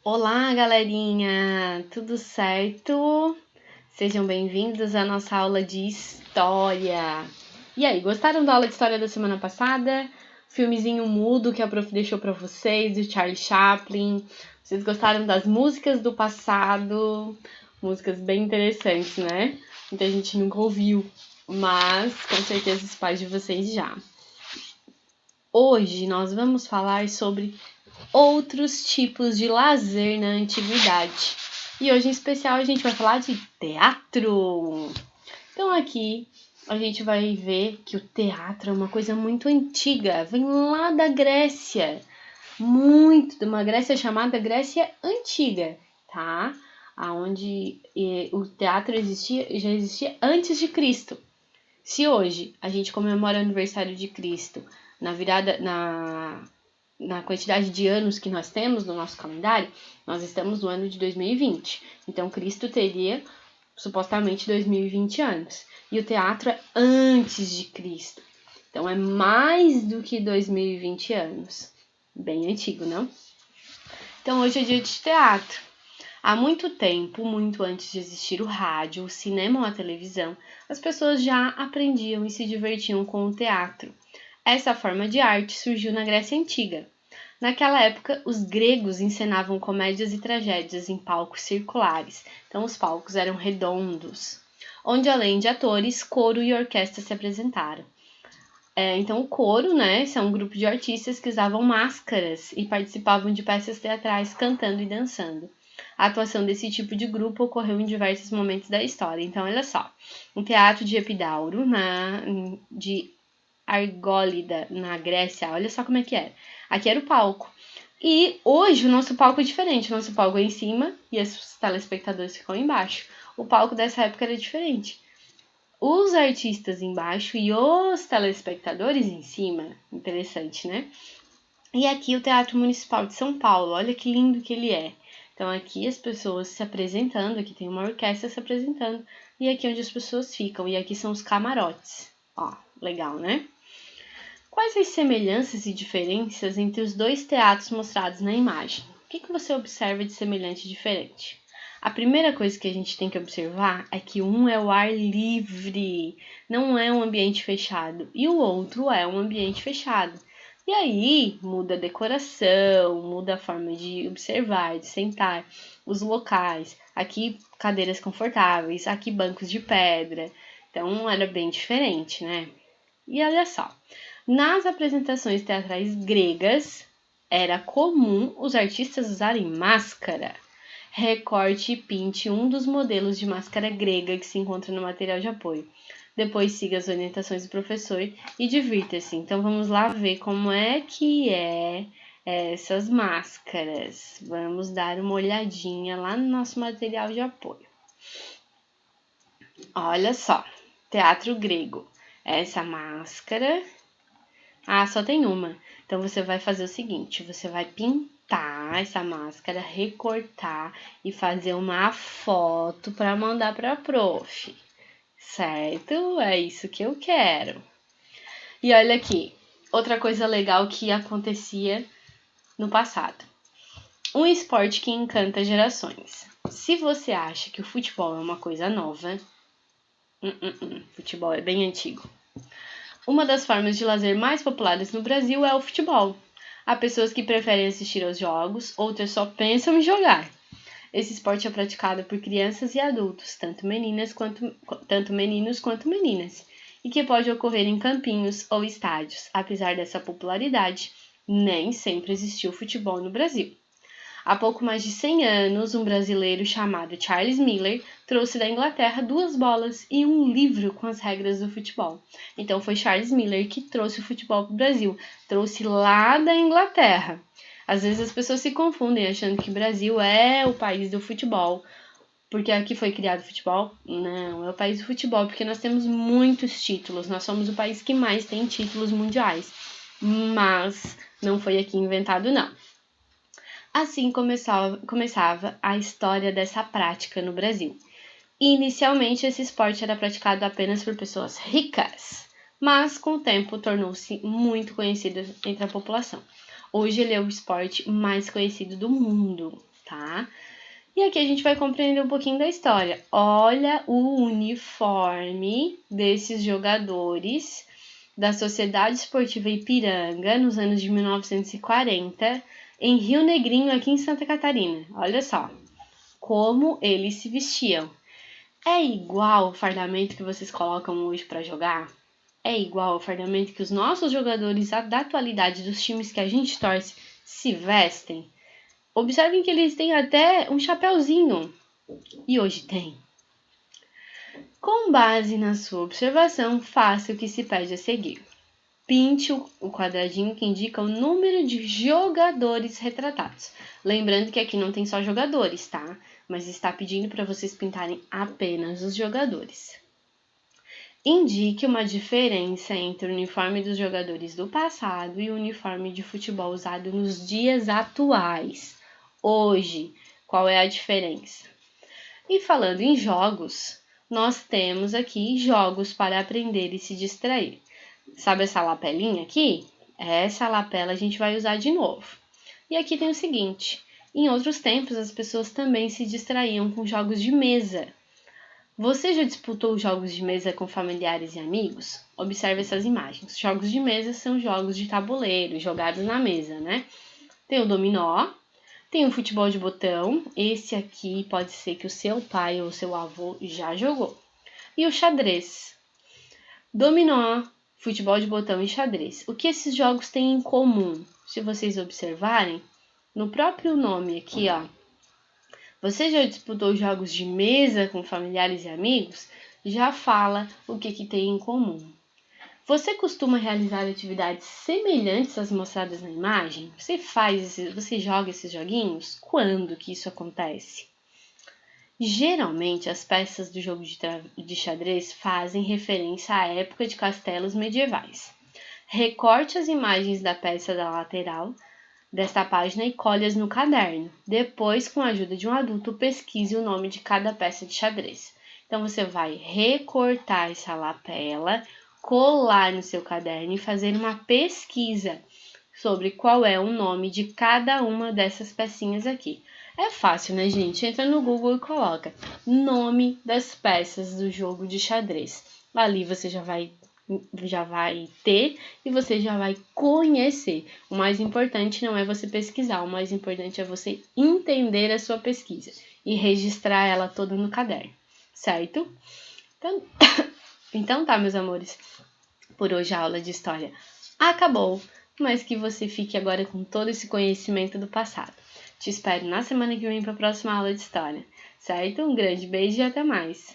Olá, galerinha! Tudo certo? Sejam bem-vindos à nossa aula de História. E aí, gostaram da aula de História da semana passada? Filmezinho mudo que a prof deixou para vocês, do Charlie Chaplin. Vocês gostaram das músicas do passado? Músicas bem interessantes, né? Muita gente nunca ouviu, mas com certeza os pais de vocês já. Hoje nós vamos falar sobre outros tipos de lazer na antiguidade. E hoje, em especial, a gente vai falar de teatro. Então, aqui a gente vai ver que o teatro é uma coisa muito antiga, vem lá da Grécia, de uma Grécia chamada Grécia Antiga, tá? Aonde o teatro já existia antes de Cristo. Se hoje a gente comemora o aniversário de Cristo na quantidade de anos que nós temos no nosso calendário, nós estamos no ano de 2020. Então, Cristo teria, supostamente, 2020 anos. E o teatro é antes de Cristo. Então, é mais do que 2020 anos. Bem antigo, não? Então, hoje é dia de teatro. Há muito tempo, muito antes de existir o rádio, o cinema ou a televisão, as pessoas já aprendiam e se divertiam com o teatro. Essa forma de arte surgiu na Grécia Antiga. Naquela época, os gregos encenavam comédias e tragédias em palcos circulares, então os palcos eram redondos, onde além de atores, coro e orquestra se apresentaram. Então o coro, né, são um grupo de artistas que usavam máscaras e participavam de peças teatrais cantando e dançando. A atuação desse tipo de grupo ocorreu em diversos momentos da história. Então, olha só, o teatro de Epidauro, de Argólida, na Grécia, olha só como é que era. Aqui era o palco. E hoje o nosso palco é diferente. O nosso palco é em cima e os telespectadores ficam embaixo. O palco dessa época era diferente. Os artistas embaixo e os telespectadores em cima. Interessante, né? E aqui o Teatro Municipal de São Paulo. Olha que lindo que ele é. Então aqui as pessoas se apresentando. Aqui tem uma orquestra se apresentando. E aqui é onde as pessoas ficam. E aqui são os camarotes. Ó, legal, né? Quais as semelhanças e diferenças entre os dois teatros mostrados na imagem? O que você observa de semelhante e diferente? A primeira coisa que a gente tem que observar é que um é o ar livre, não é um ambiente fechado, e o outro é um ambiente fechado. E aí muda a decoração, muda a forma de observar, de sentar, os locais. Aqui cadeiras confortáveis, aqui bancos de pedra. Então era bem diferente, né? E olha só, nas apresentações teatrais gregas, era comum os artistas usarem máscara. Recorte e pinte um dos modelos de máscara grega que se encontra no material de apoio. Depois siga as orientações do professor e divirta-se. Então vamos lá ver como é que essas máscaras. Vamos dar uma olhadinha lá no nosso material de apoio. Olha só, teatro grego. Essa máscara... só tem uma. Então, você vai fazer o seguinte, você vai pintar essa máscara, recortar e fazer uma foto para mandar para a prof. Certo? É isso que eu quero. E olha aqui, outra coisa legal que acontecia no passado. Um esporte que encanta gerações. Se você acha que o futebol é uma coisa nova, futebol é bem antigo. Uma das formas de lazer mais populares no Brasil é o futebol. Há pessoas que preferem assistir aos jogos, outras só pensam em jogar. Esse esporte é praticado por crianças e adultos, tanto meninos quanto meninas, e que pode ocorrer em campinhos ou estádios. Apesar dessa popularidade, nem sempre existiu futebol no Brasil. Há pouco mais de 100 anos, um brasileiro chamado Charles Miller trouxe da Inglaterra 2 bolas e um livro com as regras do futebol. Então foi Charles Miller que trouxe o futebol para o Brasil, trouxe lá da Inglaterra. Às vezes as pessoas se confundem achando que o Brasil é o país do futebol, porque aqui foi criado o futebol. Não, é o país do futebol, porque nós temos muitos títulos, nós somos o país que mais tem títulos mundiais, mas não foi aqui inventado não. Assim começava a história dessa prática no Brasil. Inicialmente, esse esporte era praticado apenas por pessoas ricas, mas com o tempo tornou-se muito conhecido entre a população. Hoje ele é o esporte mais conhecido do mundo, tá? E aqui a gente vai compreender um pouquinho da história. Olha o uniforme desses jogadores da Sociedade Esportiva Ipiranga nos anos de 1940, em Rio Negrinho, aqui em Santa Catarina. Olha só como eles se vestiam. É igual o fardamento que vocês colocam hoje para jogar? É igual ao fardamento que os nossos jogadores da atualidade dos times que a gente torce se vestem? Observem que eles têm até um chapéuzinho. E hoje tem. Com base na sua observação, faça o que se pede a seguir. Pinte o quadradinho que indica o número de jogadores retratados. Lembrando que aqui não tem só jogadores, tá? Mas está pedindo para vocês pintarem apenas os jogadores. Indique uma diferença entre o uniforme dos jogadores do passado e o uniforme de futebol usado nos dias atuais. Hoje, qual é a diferença? E falando em jogos, nós temos aqui jogos para aprender e se distrair. Sabe essa lapelinha aqui? Essa lapela a gente vai usar de novo. E aqui tem o seguinte: em outros tempos as pessoas também se distraíam com jogos de mesa. Você já disputou jogos de mesa com familiares e amigos? Observe essas imagens. Jogos de mesa são jogos de tabuleiro, jogados na mesa, né? Tem o dominó, tem o futebol de botão. Esse aqui pode ser que o seu pai ou o seu avô já jogou. E o xadrez. Dominó, futebol de botão e xadrez. O que esses jogos têm em comum? Se vocês observarem, no próprio nome aqui, ó. Você já disputou jogos de mesa com familiares e amigos? Já fala o que tem em comum. Você costuma realizar atividades semelhantes às mostradas na imagem? Você joga esses joguinhos? Quando que isso acontece? Geralmente, as peças do jogo de xadrez fazem referência à época de castelos medievais. Recorte as imagens da peça da lateral desta página e colhe-as no caderno. Depois, com a ajuda de um adulto, pesquise o nome de cada peça de xadrez. Então, você vai recortar essa lapela, colar no seu caderno e fazer uma pesquisa sobre qual é o nome de cada uma dessas pecinhas aqui. É fácil, né, gente? Entra no Google e coloca nome das peças do jogo de xadrez. Ali você já vai ter e você já vai conhecer. O mais importante não é você pesquisar, o mais importante é você entender a sua pesquisa e registrar ela toda no caderno, certo? Então tá, meus amores, por hoje a aula de história acabou, mas que você fique agora com todo esse conhecimento do passado. Te espero na semana que vem para a próxima aula de história, certo? Um grande beijo e até mais!